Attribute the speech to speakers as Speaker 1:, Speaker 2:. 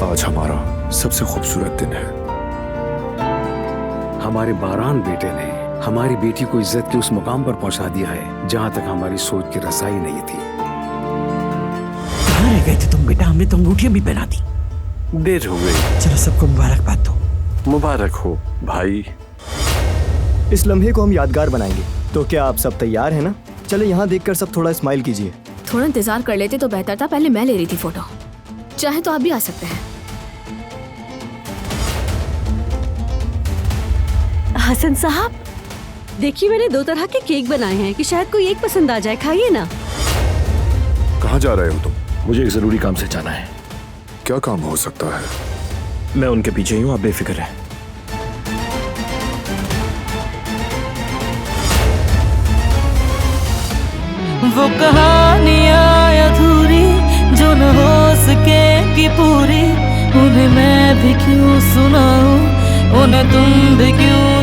Speaker 1: आज हमारा सबसे खूबसूरत दिन है।
Speaker 2: हमारे बारान बेटे ने हमारी बेटी को इज्जत के उस मुकाम पर पहुंचा दिया है जहां तक हमारी सोच की रसाई नहीं थी।
Speaker 3: कहाँ रह गए थे तुम बेटा? हमने तो अंगूठियां भी पहना दी।
Speaker 1: देर हो गई।
Speaker 3: चलो सबको मुबारकबाद दो।
Speaker 1: मुबारक हो भाई।
Speaker 4: इस लम्हे को हम यादगार बनाएंगे। तो क्या आप सब तैयार हैं ना? चले यहाँ देखकर सब थोड़ा स्माइल कीजिए।
Speaker 5: थोड़ा इंतजार कर लेते तो बेहतर था। पहले मैं ले रही थी फोटो, चाहे तो आप भी आ सकते हैं।
Speaker 6: हसन साहब, देखिए मैंने 2 तरह के केक बनाए हैं कि शायद कोई एक पसंद आ जाए। खाइए ना।
Speaker 1: कहाँ जा रहे हो तुम?
Speaker 7: मुझे एक जरूरी काम से जाना है।
Speaker 1: क्या काम हो सकता है?
Speaker 7: मैं उनके पीछे ही हूँ, आप बेफिक्र हैं।
Speaker 8: वो कहानियाँ अधूरी जो न हो सके कि पूरी, उन्हें मैं भी क्यों सुनाऊं, उन्हें तुम भी क्यों